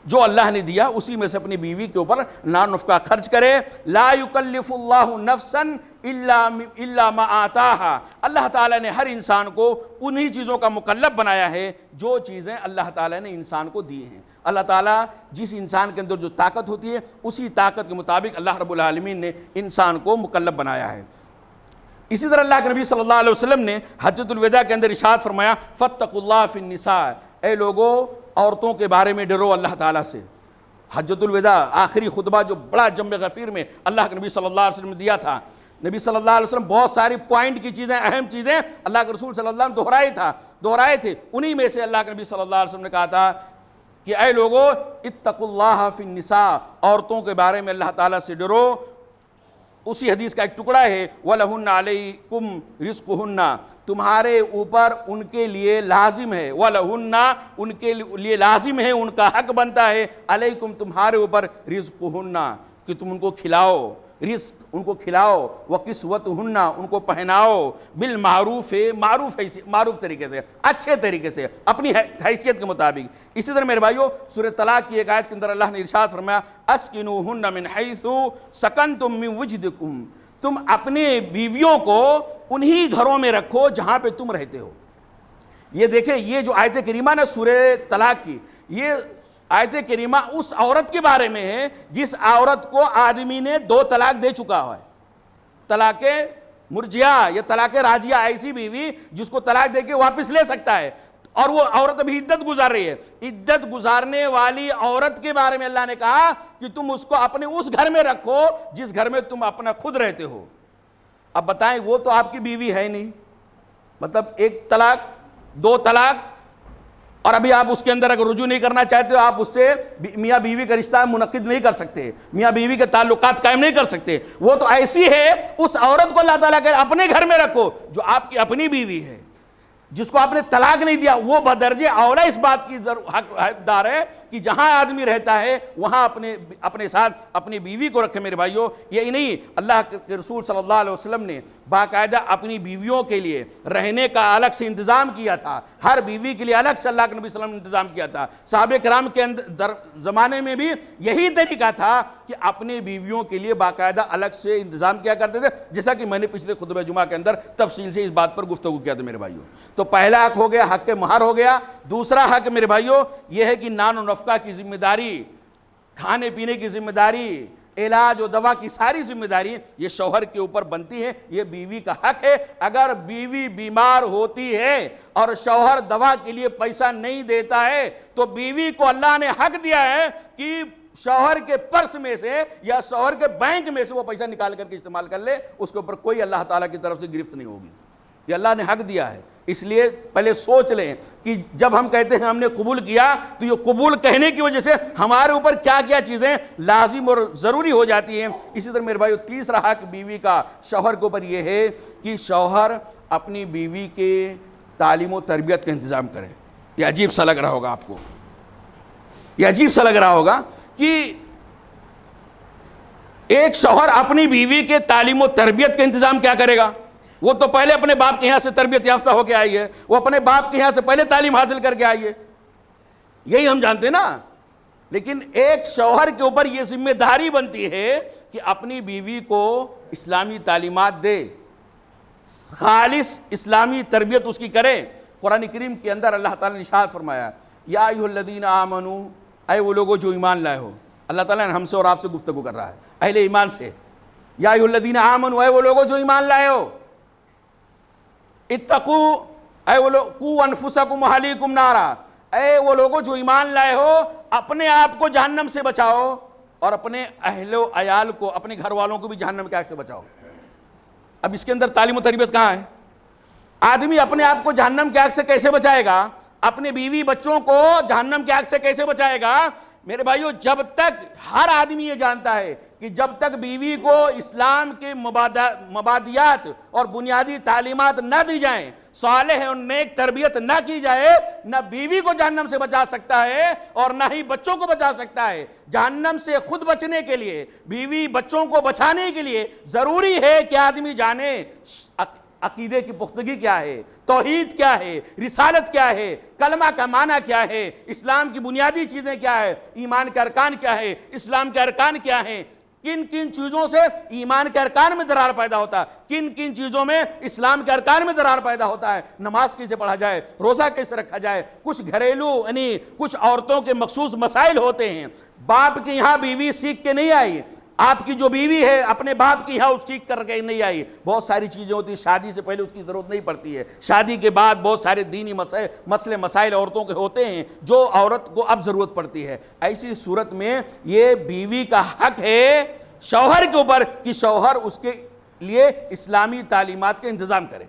جو اللہ نے دیا اسی میں سے اپنی بیوی کے اوپر نان نفقہ خرچ کرے. لا یکلف اللہ نفسا الا ما آتاہا. اللہ تعالیٰ نے ہر انسان کو انہی چیزوں کا مکلف بنایا ہے جو چیزیں اللہ تعالیٰ نے انسان کو دی ہیں. اللہ تعالیٰ جس انسان کے اندر جو طاقت ہوتی ہے اسی طاقت کے مطابق اللہ رب العالمین نے انسان کو مکلف بنایا ہے. اسی طرح اللہ کے نبی صلی اللہ علیہ وسلم نے حجۃ الوداع کے اندر ارشاد فرمایا فاتقوا اللہ فی النساء. اے لوگو عورتوں کے بارے میں ڈرو اللہ تعالیٰ سے. حجۃ الوداع آخری خطبہ جو بڑا جم غفیر میں اللہ کے نبی صلی اللہ علیہ وسلم نے دیا تھا. نبی صلی اللہ علیہ وسلم بہت ساری پوائنٹ کی چیزیں اہم چیزیں اللہ کے رسول صلی اللہ علیہ وسلم دہرائے تھے. انہی میں سے اللہ کے نبی صلی اللہ علیہ وسلم نے کہا تھا کہ اے لوگو اتقوا اللہ فی النساء. عورتوں کے بارے میں اللہ تعالیٰ سے ڈرو. اسی حدیث کا ایک ٹکڑا ہے وَلَهُنَّ عَلَيْكُمْ رِزْقُهُنَّ. تمہارے اوپر ان کے لیے لازم ہے. وَلَهُنَّ ان کے لیے لازم ہے, ان کا حق بنتا ہے. عَلَيْكُمْ تمہارے اوپر رِزْقُهُنَّ کہ تم ان کو کھلاؤ. رزق ان کو کھلاؤ. وَكِسْوَتُهُنَّ ان کو پہناؤ. بالمعروف ہے معروف طریقے سے, اچھے طریقے سے, اپنی حیثیت کے مطابق. اسی طرح میرے بھائیو سورہ طلاق کی ایک آیت کے اندر اللہ نے ارشاد فرمایا اسکنوہن من حیث سکنتم من وجدکم. تم اپنے بیویوں کو انہی گھروں میں رکھو جہاں پہ تم رہتے ہو. یہ دیکھیں یہ جو آیت کریمہ نا سورہ طلاق کی, یہ آیت کریمہ اس عورت کے بارے میں ہے جس عورت کو آدمی نے 2 طلاق دے چکا ہے. طلاق مرجعہ یا طلاق راجعہ, ایسی بیوی جس کو طلاق دے کے واپس لے سکتا ہے اور وہ عورت ابھی عدت گزار رہی ہے. عدت گزارنے والی عورت کے بارے میں اللہ نے کہا کہ تم اس کو اپنے اس گھر میں رکھو جس گھر میں تم اپنا خود رہتے ہو. اب بتائیں وہ تو آپ کی بیوی ہے نہیں, مطلب 1 طلاق 2 طلاق, اور ابھی آپ اس کے اندر اگر رجوع نہیں کرنا چاہتے ہو آپ اس سے میاں بیوی کا رشتہ منعقد نہیں کر سکتے, میاں بیوی کے تعلقات قائم نہیں کر سکتے. وہ تو ایسی ہے اس عورت کو اللہ تعالیٰ کہ اپنے گھر میں رکھو جو آپ کی اپنی بیوی ہے, جس کو آپ نے طلاق نہیں دیا. وہ بدرجہ اولا اس بات کی حقدار ہے کہ جہاں آدمی رہتا ہے وہاں اپنے ساتھ اپنی بیوی کو رکھے. میرے بھائیوں یہی نہیں, اللہ کے رسول صلی اللہ علیہ وسلم نے باقاعدہ اپنی بیویوں کے لیے رہنے کا الگ سے انتظام کیا تھا. ہر بیوی کے لیے الگ سے اللہ کے نبی صلی اللہ علیہ وسلم نے انتظام کیا تھا. صحابہ کرام کے زمانے میں بھی یہی طریقہ تھا کہ اپنی بیویوں کے لیے باقاعدہ الگ سے انتظام کیا کرتے تھے, جیسا کہ میں نے پچھلے خطبہ جمعہ کے اندر تفصیل سے اس بات پر گفتگو کیا تھا. میرے بھائیوں تو پہلا حق ہو گیا حق مہر ہو گیا. دوسرا حق میرے بھائیوں یہ ہے کہ نان و نفقہ کی ذمہ داری, کھانے پینے کی ذمہ داری, علاج و دوا کی ساری ذمہ داری یہ شوہر کے اوپر بنتی ہے. یہ بیوی کا حق ہے. اگر بیوی بیمار ہوتی ہے اور شوہر دوا کے لیے پیسہ نہیں دیتا ہے تو بیوی کو اللہ نے حق دیا ہے کہ شوہر کے پرس میں سے یا شوہر کے بینک میں سے وہ پیسہ نکال کر کے استعمال کر لے. اس کے اوپر کوئی اللہ تعالیٰ کی طرف سے گرفت نہیں ہوگی. یہ اللہ نے حق دیا ہے. اس لیے پہلے سوچ لیں کہ جب ہم کہتے ہیں ہم نے قبول کیا تو یہ قبول کہنے کی وجہ سے ہمارے اوپر کیا کیا چیزیں لازم اور ضروری ہو جاتی ہیں. اسی طرح میرے بھائیو تیسرا حق بیوی کا شوہر کے اوپر یہ ہے کہ شوہر اپنی بیوی کے تعلیم و تربیت کا انتظام کرے. یہ عجیب سا لگ رہا ہوگا آپ کو, یہ عجیب سا لگ رہا ہوگا کہ ایک شوہر اپنی بیوی کے تعلیم و تربیت کا انتظام کیا کرے گا. وہ تو پہلے اپنے باپ کے یہاں سے تربیت یافتہ ہو کے آئی ہے, وہ اپنے باپ کے یہاں سے پہلے تعلیم حاصل کر کے آئی ہے, یہی ہم جانتے ہیں نا. لیکن ایک شوہر کے اوپر یہ ذمہ داری بنتی ہے کہ اپنی بیوی کو اسلامی تعلیمات دے, خالص اسلامی تربیت اس کی کرے. قرآن کریم کے اندر اللہ تعالیٰ نے ارشاد فرمایا یا ایھا الذین آمنوا, اے وہ لوگوں جو ایمان لائے ہو. اللہ تعالیٰ نے ہم سے اور آپ سے گفتگو کر رہا ہے, اہل ایمان سے. یا ایھا الذین آمنوا, اے وہ لوگوں جو ایمان لائے ہو. اتقوا, اے وہ لوگ, قوا انفسکم واہلیکم نارا, اے وہ لوگوں جو ایمان لائے ہو اپنے آپ کو جہنم سے بچاؤ اور اپنے اہل و عیال کو, اپنے گھر والوں کو بھی جہنم کے آگ سے بچاؤ. اب اس کے اندر تعلیم و تربیت کہاں ہے؟ آدمی اپنے آپ کو جہنم کے آگ سے کیسے بچائے گا, اپنے بیوی بچوں کو جہنم کے آگ سے کیسے بچائے گا؟ میرے بھائیو جب تک ہر آدمی یہ جانتا ہے کہ جب تک بیوی کو اسلام کے مبادیات اور بنیادی تعلیمات نہ دی جائیں, صالح اور نیک تربیت نہ کی جائے, نہ بیوی کو جہنم سے بچا سکتا ہے اور نہ ہی بچوں کو بچا سکتا ہے. جہنم سے خود بچنے کے لیے, بیوی بچوں کو بچانے کے لیے ضروری ہے کہ آدمی جانے عقیدے کی پختگی کیا ہے، توحید کیا ہے، رسالت کیا ہے، کلمہ کا معنی کیا ہے، اسلام کی بنیادی چیزیں کیا ہے، ایمان کے ارکان کیا ہے، اسلام کے ارکان کیا ہیں، کن کن چیزوں سے ایمان کے ارکان میں درار پیدا ہوتا ہے، کن کن چیزوں میں اسلام کے ارکان میں درار پیدا ہوتا ہے، نماز کیسے پڑھا جائے، روزہ کیسے رکھا جائے، کچھ گھریلو یعنی کچھ عورتوں کے مخصوص مسائل ہوتے ہیں۔ باپ کے یہاں بیوی سیکھ کے نہیں آئی، آپ کی جو بیوی ہے اپنے باپ کی یہاں اس سیکھ کر کے نہیں آئی، بہت ساری چیزیں ہوتی ہیں، شادی سے پہلے اس کی ضرورت نہیں پڑتی ہے، شادی کے بعد بہت سارے دینی مسئلے مسائل عورتوں کے ہوتے ہیں جو عورت کو اب ضرورت پڑتی ہے۔ ایسی صورت میں یہ بیوی کا حق ہے شوہر کے اوپر کہ شوہر اس کے لیے اسلامی تعلیمات کا انتظام کرے،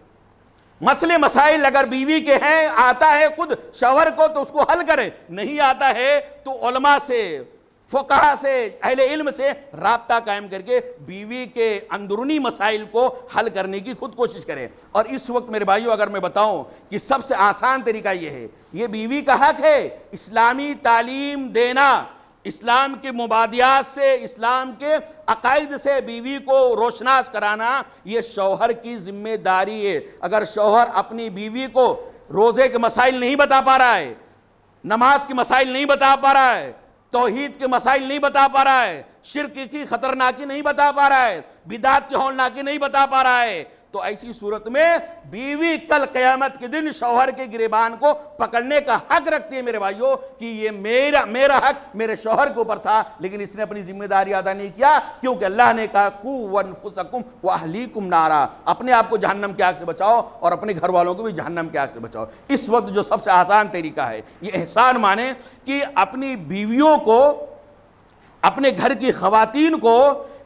مسئلے مسائل اگر بیوی کے ہیں، آتا ہے خود شوہر کو تو اس کو حل کرے، نہیں آتا ہے تو علماء سے، فقہاء سے، اہل علم سے رابطہ قائم کر کے بیوی کے اندرونی مسائل کو حل کرنے کی خود کوشش کرے۔ اور اس وقت میرے بھائیوں اگر میں بتاؤں کہ سب سے آسان طریقہ یہ ہے، یہ بیوی کا حق ہے اسلامی تعلیم دینا، اسلام کے مبادیات سے، اسلام کے عقائد سے بیوی کو روشناس کرانا، یہ شوہر کی ذمہ داری ہے۔ اگر شوہر اپنی بیوی کو روزے کے مسائل نہیں بتا پا رہا ہے، نماز کے مسائل نہیں بتا پا رہا ہے، توحید کے مسائل نہیں بتا پا رہا ہے، شرک کی خطرناکی نہیں بتا پا رہا ہے، بدعت کی ہولناکی نہیں بتا پا رہا ہے، تو ایسی صورت میں بیوی کل قیامت کے دن شوہر کے گریبان کو پکڑنے کا حق رکھتی ہے میرے بھائیوں کہ یہ میرا حق میرے شوہر کے اوپر تھا، لیکن اس نے اپنی ذمہ داری ادا نہیں کیا، کیونکہ اللہ نے کہا قُوا أَنفُسَكُمْ وَأَهْلِيكُمْ نَارًا، اپنے آپ کو جہنم کی آگ سے بچاؤ اور اپنے گھر والوں کو بھی جہنم کی آگ سے بچاؤ۔ اس وقت جو سب سے آسان طریقہ ہے یہ احسان مانیں کہ اپنی بیویوں کو، اپنے گھر کی خواتین کو،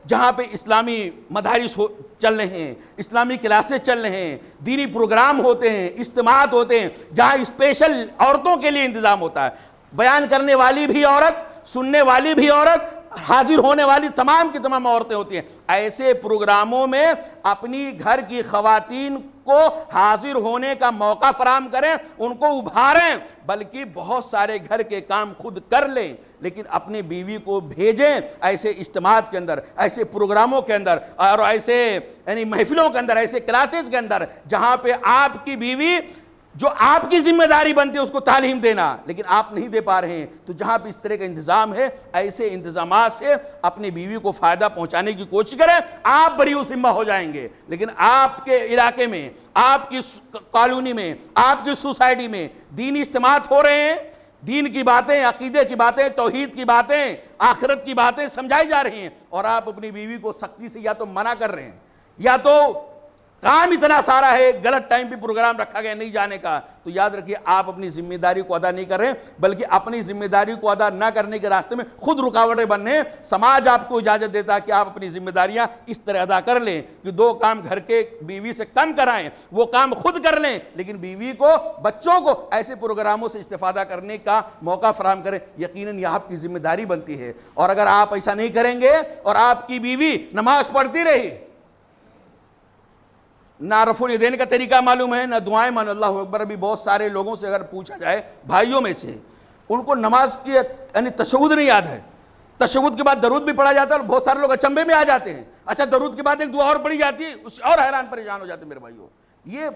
جہاں پہ اسلامی مدارس چل رہے ہیں، اسلامی کلاسز چل رہے ہیں، دینی پروگرام ہوتے ہیں، اجتماعات ہوتے ہیں، جہاں اسپیشل عورتوں کے لیے انتظام ہوتا ہے، بیان کرنے والی بھی عورت، سننے والی بھی عورت، حاضر ہونے والی تمام کی تمام عورتیں ہوتی ہیں، ایسے پروگراموں میں اپنی گھر کی خواتین کو حاضر ہونے کا موقع فراہم کریں، ان کو ابھاریں، بلکہ بہت سارے گھر کے کام خود کر لیں، لیکن اپنی بیوی کو بھیجیں ایسے اجتماعات کے اندر، ایسے پروگراموں کے اندر، اور ایسے یعنی محفلوں کے اندر، ایسے کلاسز کے اندر جہاں پہ آپ کی بیوی جو آپ کی ذمہ داری بنتی ہے اس کو تعلیم دینا، لیکن آپ نہیں دے پا رہے ہیں، تو جہاں پہ اس طرح کا انتظام ہے ایسے انتظامات سے اپنی بیوی کو فائدہ پہنچانے کی کوشش کریں، آپ بری ذمہ ہو جائیں گے، لیکن آپ کے علاقے میں، آپ کی کالونی میں، آپ کی سوسائٹی میں دینی اجتماعات ہو رہے ہیں، دین کی باتیں، عقیدے کی باتیں، توحید کی باتیں، آخرت کی باتیں سمجھائی جا رہی ہیں، اور آپ اپنی بیوی کو سختی سے یا تو منع کر رہے ہیں، یا تو کام اتنا سارا ہے، غلط ٹائم پہ پروگرام رکھا گیا نہیں جانے کا، تو یاد رکھیے آپ اپنی ذمہ داری کو ادا نہیں کر رہے، بلکہ اپنی ذمہ داری کو ادا نہ کرنے کے راستے میں خود رکاوٹیں بن رہے ہیں۔ سماج آپ کو اجازت دیتا ہے کہ آپ اپنی ذمہ داریاں اس طرح ادا کر لیں کہ 2 کام گھر کے بیوی سے کم کرائیں، وہ کام خود کر لیں، لیکن بیوی کو، بچوں کو ایسے پروگراموں سے استفادہ کرنے کا موقع فراہم کریں۔ یقیناً یہ آپ کی ذمہ داری بنتی ہے، اور اگر آپ ایسا نہیں کریں گے اور آپ کی بیوی نماز پڑھتی رہی، نہ رفع الیدین کا طریقہ معلوم ہے، نہ دعائیں معلوم، اللہ اکبر، ابھی بہت سارے لوگوں سے اگر پوچھا جائے بھائیوں میں سے، ان کو نماز کی یعنی تشہد نہیں یاد ہے، تشہد کے بعد درود بھی پڑھا جاتا ہے، اور بہت سارے لوگ اچنبے میں آ جاتے ہیں، اچھا درود کے بعد ایک دعا اور پڑھی جاتی ہے، اس اور حیران پریشان ہو جاتے ہیں میرے بھائیوں۔ یہ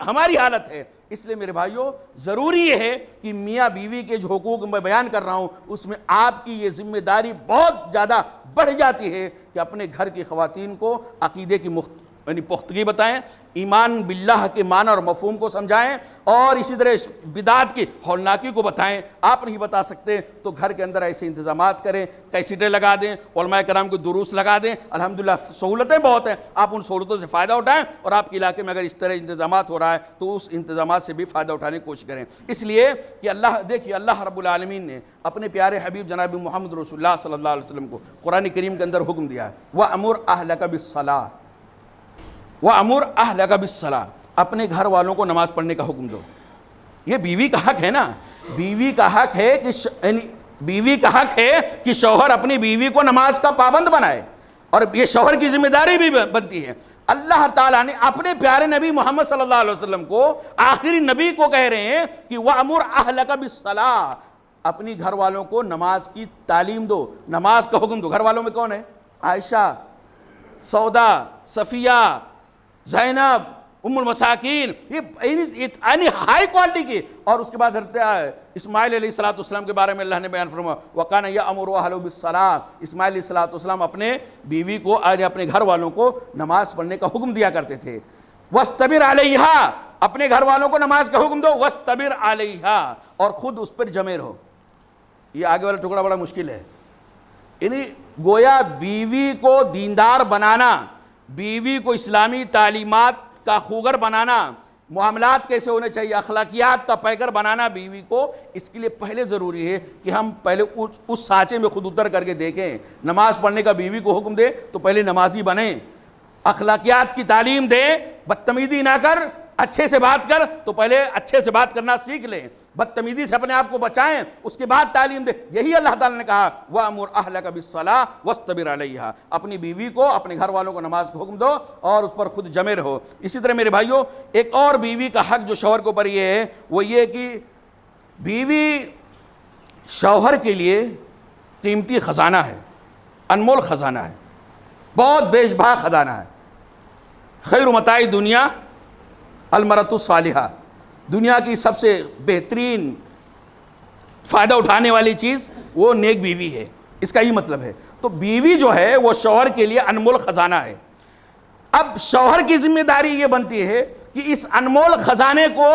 ہماری حالت ہے، اس لیے میرے بھائیوں ضروری یہ ہے کہ میاں بیوی کے جو حقوق میں بیان کر رہا ہوں اس میں آپ کی یہ ذمہ داری بہت زیادہ بڑھ جاتی ہے کہ اپنے گھر کی خواتین کو عقیدے کی یعنی پختگی بتائیں، ایمان باللہ کے معنی اور مفہوم کو سمجھائیں، اور اسی طرح بدعت کی ہولناکی کو بتائیں۔ آپ نہیں بتا سکتے تو گھر کے اندر ایسے انتظامات کریں، کیسٹیں لگا دیں، علماء کرام کو دروس لگا دیں، الحمدللہ سہولتیں بہت ہیں، آپ ان سہولتوں سے فائدہ اٹھائیں، اور آپ کے علاقے میں اگر اس طرح انتظامات ہو رہا ہے تو اس انتظامات سے بھی فائدہ اٹھانے کی کوشش کریں، اس لیے کہ اللہ رب العالمین نے اپنے پیارے حبیب جناب محمد رسول اللہ صلی اللہ علیہ وسلم کو قرآن کریم کے اندر حکم دیا ہے، وَأَمُرْ أَهْلَكَ بِالصَّلَاةِ وَأَمُرْ أَهْلَكَ بِالصَّلَاةِ، اپنے گھر والوں کو نماز پڑھنے کا حکم دو۔ یہ بیوی کا حق ہے نا، بیوی کا حق ہے کہ شوہر اپنی بیوی کو نماز کا پابند بنائے، اور یہ شوہر کی ذمہ داری بھی بنتی ہے۔ اللہ تعالیٰ نے اپنے پیارے نبی محمد صلی اللہ علیہ وسلم کو، آخری نبی کو کہہ رہے ہیں کہ وَأَمُرْ أَهْلَكَ بِالصَّلَاةِ، اپنی گھر والوں کو نماز کی تعلیم دو، نماز کا حکم دو۔ گھر والوں میں کون ہے؟ عائشہ، سودا، صفیہ، زینب، ام المساکین، یہ ہائی کوالٹی کی. اور اس کے بعد حضرت اسماعیل علیہ السلام کے بارے میں اللہ نے بیان فرمایا وَقَانَ يَأْمُرُ أَهْلَهُ بِالصَّلَاةِ. اسماعیل علیہ السلام اپنے بیوی کو اپنے گھر والوں کو نماز پڑھنے کا حکم دیا کرتے تھے. وَاسْتَبِرْ عَلَيْهَا، اپنے گھر والوں کو نماز کا حکم دو. وَاسْتَبِرْ عَلَيْهَا، اور خود اس پر جمے رہو. یہ آگے والا ٹکڑا بڑا مشکل ہے. یعنی گویا بیوی کو دیندار بنانا، بیوی کو اسلامی تعلیمات کا خوگر بنانا، معاملات کیسے ہونے چاہیے، اخلاقیات کا پیکر بنانا بیوی کو، اس کے لیے پہلے ضروری ہے کہ ہم پہلے اس سانچے میں خود اتر کر کے دیکھیں. نماز پڑھنے کا بیوی کو حکم دے تو پہلے نمازی بنیں، اخلاقیات کی تعلیم دے، بدتمیزی نہ کر، اچھے سے بات کر تو پہلے اچھے سے بات کرنا سیکھ لیں، بدتمیزی سے اپنے آپ کو بچائیں، اس کے بعد تعلیم دیں. یہی اللہ تعالیٰ نے کہا وَأْمُرْ أَهْلَكَ بِالصَّلَاةِ وَاسْتَبِرْ عَلَيْهَا. اپنی بیوی کو، اپنے گھر والوں کو نماز کا حکم دو اور اس پر خود جمے رہو. اسی طرح میرے بھائیوں، ایک اور بیوی کا حق جو شوہر کے اوپر یہ ہے وہ یہ کہ بیوی شوہر کے لیے قیمتی خزانہ ہے، انمول خزانہ ہے، بہت بیش بہا خزانہ ہے. خیر متاع دنیا المرأۃ الصالحہ، دنیا کی سب سے بہترین فائدہ اٹھانے والی چیز وہ نیک بیوی ہے. اس کا یہ مطلب ہے. تو بیوی جو ہے وہ شوہر کے لیے انمول خزانہ ہے. اب شوہر کی ذمہ داری یہ بنتی ہے کہ اس انمول خزانے کو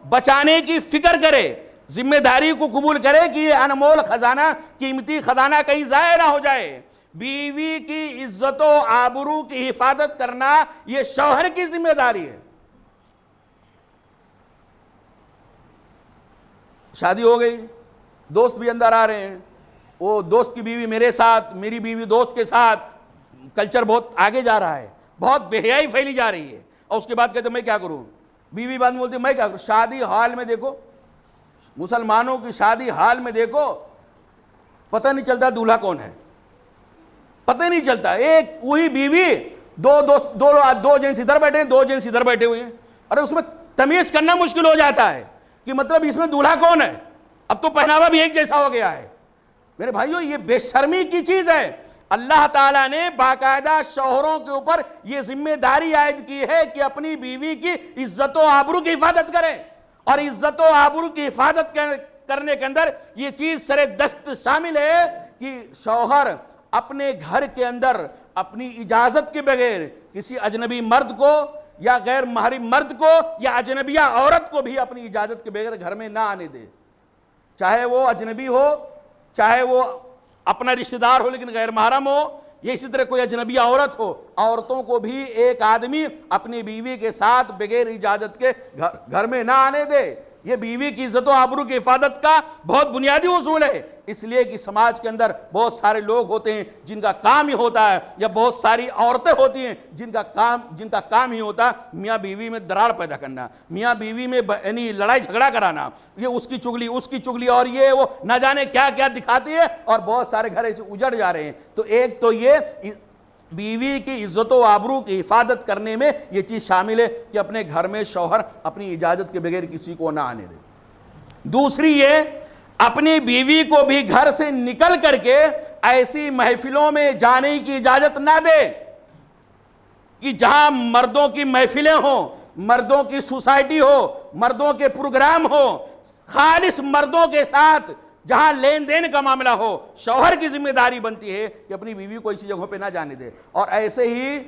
بچانے کی فکر کرے، ذمہ داری کو قبول کرے کہ یہ انمول خزانہ، قیمتی خزانہ کہیں ضائع نہ ہو جائے. بیوی کی عزت و آبرو کی حفاظت کرنا یہ شوہر کی ذمہ داری ہے. شادی ہو گئی، دوست بھی اندر آ رہے ہیں، وہ دوست کی بیوی میرے ساتھ، میری بیوی دوست کے ساتھ، کلچر بہت آگے جا رہا ہے، بہت بے حیائی پھیلی جا رہی ہے. اور اس کے بعد کہتے ہیں میں کیا کروں، بیوی بعد میں بولتی میں کیا کروں. شادی حال میں دیکھو، مسلمانوں کی شادی حال میں دیکھو، پتہ نہیں چلتا دولہا کون ہے، پتہ نہیں چلتا. ایک وہی بیوی، دو جینس ادھر بیٹھے ہیں، دو جینس ادھر بیٹھے ہوئے ہیں. ارے اس میں تمیز کرنا مشکل ہو جاتا ہے کہ مطلب اس میں دولہا کون ہے. اب تو پہناوا بھی ایک جیسا ہو گیا ہے. میرے بھائیو یہ بے شرمی کی چیز ہے. اللہ تعالیٰ نے باقاعدہ شوہروں کے اوپر یہ ذمہ داری عائد کی ہے کہ اپنی بیوی کی عزت و آبرو کی حفاظت کریں. اور عزت و آبرو کی حفاظت کرنے کے اندر یہ چیز سر دست شامل ہے کہ شوہر اپنے گھر کے اندر اپنی اجازت کے بغیر کسی اجنبی مرد کو یا غیر محرم مرد کو یا اجنبیہ عورت کو بھی اپنی اجازت کے بغیر گھر میں نہ آنے دے. چاہے وہ اجنبی ہو، چاہے وہ اپنا رشتہ دار ہو لیکن غیر محرم ہو، یا اسی طرح کوئی اجنبی عورت ہو. عورتوں کو بھی ایک آدمی اپنی بیوی کے ساتھ بغیر اجازت کے گھر میں نہ آنے دے. یہ بیوی کی عزت و آبرو کی حفاظت کا بہت بنیادی اصول ہے. اس لیے کہ سماج کے اندر بہت سارے لوگ ہوتے ہیں جن کا کام ہی ہوتا ہے، یا بہت ساری عورتیں ہوتی ہیں جن کا کام ہی ہوتا ہے میاں بیوی میں درار پیدا کرنا، میاں بیوی میں یعنی لڑائی جھگڑا کرانا. یہ اس کی چگلی اور یہ وہ نہ جانے کیا کیا دکھاتی ہے، اور بہت سارے گھر ایسے اجڑ جا رہے ہیں. تو ایک تو یہ بیوی کی عزت و آبرو کی حفاظت کرنے میں یہ چیز شامل ہے کہ اپنے گھر میں شوہر اپنی اجازت کے بغیر کسی کو نہ آنے دے. دوسری یہ اپنی بیوی کو بھی گھر سے نکل کر کے ایسی محفلوں میں جانے کی اجازت نہ دے کہ جہاں مردوں کی محفلیں ہوں، مردوں کی سوسائٹی ہو، مردوں کے پروگرام ہو، خالص مردوں کے ساتھ جہاں لین دین کا معاملہ ہو. شوہر کی ذمہ داری بنتی ہے کہ اپنی بیوی کو ایسی جگہوں پہ نہ جانے دے. اور ایسے ہی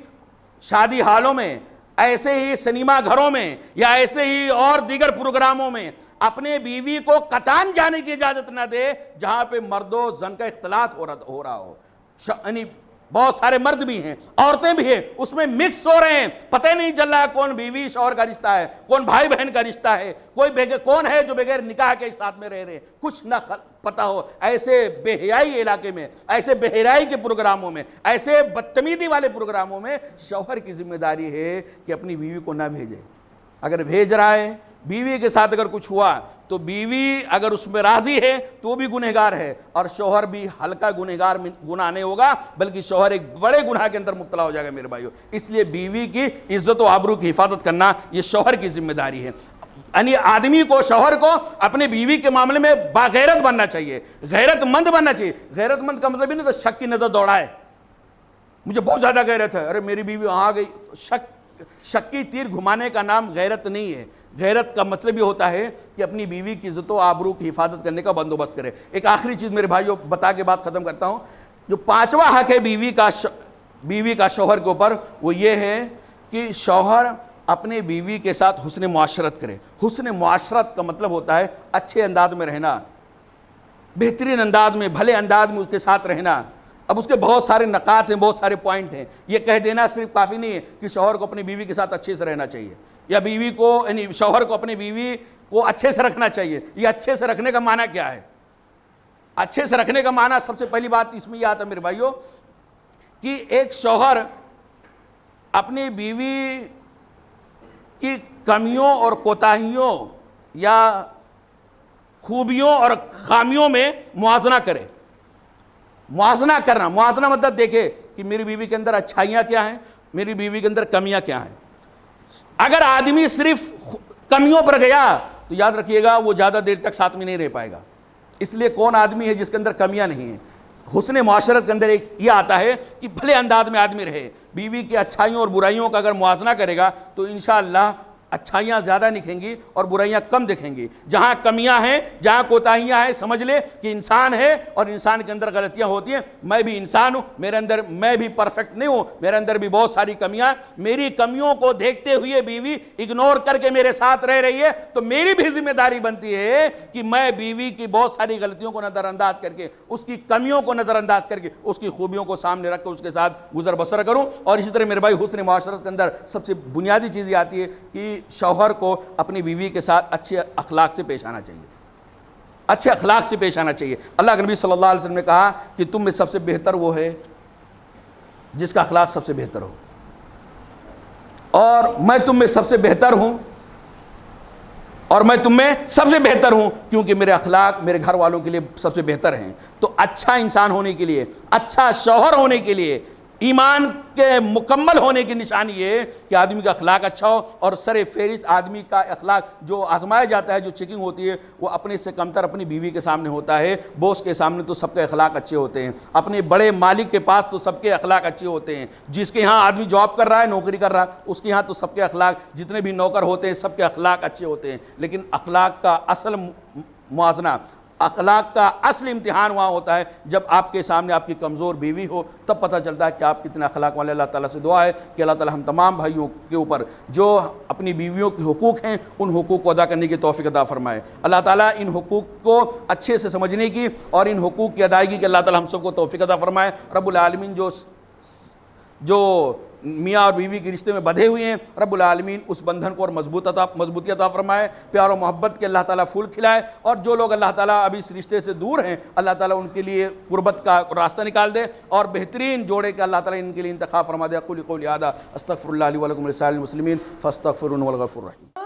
شادی ہالوں میں، ایسے ہی سنیما گھروں میں، یا ایسے ہی اور دیگر پروگراموں میں اپنے بیوی کو قطعاً جانے کی اجازت نہ دے جہاں پہ مرد و زن کا اختلاط ہو رہا ہو. یعنی بہت سارے مرد بھی ہیں، عورتیں بھی ہیں، اس میں مکس ہو رہے ہیں، پتہ نہیں چل رہا کون بیوی شوہر کا رشتہ ہے، کون بھائی بہن کا رشتہ ہے، کون ہے جو بغیر نکاح کے ایک ساتھ میں رہ رہے ہیں، کچھ نہ پتہ ہو. ایسے بے حیائی علاقے میں، ایسے بے حیائی کے پروگراموں میں، ایسے بدتمیزی والے پروگراموں میں شوہر کی ذمہ داری ہے کہ اپنی بیوی کو نہ بھیجے. اگر بھیج رہا ہے، بیوی کے ساتھ اگر کچھ ہوا تو بیوی اگر اس میں راضی ہے تو وہ بھی گنہگار ہے، اور شوہر بھی ہلکا گناہ نہیں ہوگا بلکہ شوہر ایک بڑے گناہ کے اندر مبتلا ہو جائے گا. میرے بھائیو، اس لیے بیوی کی عزت و آبرو کی حفاظت کرنا یہ شوہر کی ذمہ داری ہے. یعنی آدمی کو، شوہر کو اپنے بیوی کے معاملے میں باغیرت بننا چاہیے، غیرت مند بننا چاہیے. غیرت مند کا مطلب نہیں تو شک کی نظر دوڑائے، مجھے بہت زیادہ غیرت ہے، ارے میری بیوی آ گئی، شک شکی تیر گھمانے کا نام غیرت نہیں ہے. غیرت کا مطلب یہ ہوتا ہے کہ اپنی بیوی کی عزت و آبرو کی حفاظت کرنے کا بندوبست کرے. ایک آخری چیز میرے بھائیوں بتا کے بات ختم کرتا ہوں. جو پانچواں حق ہے بیوی کا شوہر کے اوپر وہ یہ ہے کہ شوہر اپنے بیوی کے ساتھ حسن معاشرت کرے. حسن معاشرت کا مطلب ہوتا ہے اچھے انداز میں رہنا, بہترین انداز میں, بھلے انداز میں اس کے ساتھ رہنا. اب اس کے بہت سارے نکات ہیں, بہت سارے پوائنٹ ہیں. یہ کہہ دینا صرف کافی نہیں ہے کہ شوہر کو اپنی بیوی کے ساتھ اچھے سے رہنا چاہیے, یا بیوی کو یعنی شوہر کو اپنی بیوی کو اچھے سے رکھنا چاہیے. یہ اچھے سے رکھنے کا معنی کیا ہے؟ اچھے سے رکھنے کا معنی سب سے پہلی بات اس میں یہ آتا ہے میرے بھائیوں کہ ایک شوہر اپنی بیوی کی کمیوں اور کوتاہیوں یا خوبیوں اور خامیوں میں موازنہ کرے. موازنہ کرنا, موازنہ مطلب دیکھے کہ میری بیوی کے اندر اچھائیاں کیا ہیں, میری بیوی کے اندر کمیاں کیا ہیں. اگر آدمی صرف کمیوں پر گیا تو یاد رکھیے گا وہ زیادہ دیر تک ساتھ میں نہیں رہ پائے گا. اس لیے کون آدمی ہے جس کے اندر کمیاں نہیں ہیں؟ حسن معاشرت کے اندر ایک یہ آتا ہے کہ بھلے انداز میں آدمی رہے. بیوی کی اچھائیوں اور برائیوں کا اگر موازنہ کرے گا تو انشاءاللہ اچھائیاں زیادہ دکھیں گی اور برائیاں کم دکھیں گی. جہاں کمیاں ہیں, جہاں کوتاہیاں ہیں, سمجھ لے کہ انسان ہے اور انسان کے اندر غلطیاں ہوتی ہیں. میں بھی انسان ہوں, میں بھی پرفیکٹ نہیں ہوں, میرے اندر بھی بہت ساری کمیاں. میری کمیوں کو دیکھتے ہوئے بیوی اگنور کر کے میرے ساتھ رہ رہی ہے تو میری بھی ذمہ داری بنتی ہے کہ میں بیوی کی بہت ساری غلطیوں کو نظر انداز کر کے, اس کی کمیوں کو نظر انداز کر کے, اس کی خوبیوں کو سامنے رکھ کے اس کے ساتھ گزر بسر کروں. اور اسی طرح میرے بھائی حسن معاشرت کے اندر سب سے بنیادی چیز یہ آتی ہے کہ شوہر کو اپنی بیوی کے ساتھ اچھے اخلاق سے پیش آنا چاہیے, اچھے اخلاق سے پیش آنا چاہیے. اللہ کے نبی صلی اللہ علیہ وسلم نے کہا کہ تم میں سب سے بہتر وہ ہے جس کا اخلاق سب سے بہتر ہو, اور میں تم میں سب سے بہتر ہوں, اور میں تم میں سب سے بہتر ہوں کیونکہ میرے اخلاق میرے گھر والوں کے لیے سب سے بہتر ہیں. تو اچھا انسان ہونے کے لیے, اچھا شوہر ہونے کے لیے, ایمان کے مکمل ہونے کی نشانی یہ کہ آدمی کا اخلاق اچھا ہو. اور سر فہرست آدمی کا اخلاق جو آزمایا جاتا ہے, جو چیکنگ ہوتی ہے, وہ اپنے سے کمتر اپنی بیوی کے سامنے ہوتا ہے. بوس کے سامنے تو سب کے اخلاق اچھے ہوتے ہیں, اپنے بڑے مالک کے پاس تو سب کے اخلاق اچھے ہوتے ہیں. جس کے یہاں آدمی جاب کر رہا ہے, نوکری کر رہا ہے, اس کے یہاں تو سب کے اخلاق, جتنے بھی نوکر ہوتے ہیں سب کے اخلاق اچھے ہوتے ہیں. لیکن اخلاق کا اصل موازنہ, اخلاق کا اصل امتحان وہاں ہوتا ہے جب آپ کے سامنے آپ کی کمزور بیوی ہو, تب پتہ چلتا ہے کہ آپ کتنے اخلاق والے. اللہ تعالیٰ سے دعا ہے کہ اللہ تعالیٰ ہم تمام بھائیوں کے اوپر جو اپنی بیویوں کے حقوق ہیں ان حقوق کو ادا کرنے کی توفیق عطا فرمائے. اللہ تعالیٰ ان حقوق کو اچھے سے سمجھنے کی اور ان حقوق کی ادائیگی کے اللہ تعالیٰ ہم سب کو توفیق عطا فرمائے. رب العالمین جو میاں اور بیوی کے رشتے میں بدھے ہوئے ہیں, رب العالمین اس بندھن کو اور مضبوطی عطا فرمائے, پیار و محبت کے اللہ تعالیٰ پھول کھلائے. اور جو لوگ اللہ تعالیٰ ابھی اس رشتے سے دور ہیں اللہ تعالیٰ ان کے لیے قربت کا راستہ نکال دے, اور بہترین جوڑے کے اللہ تعالیٰ ان کے لیے انتخاب فرما دے. اقول قولی ھذا استغفر اللہ لی ولکم ولسائر المسلمین فاستغفروہ هو الغفور الرحیم.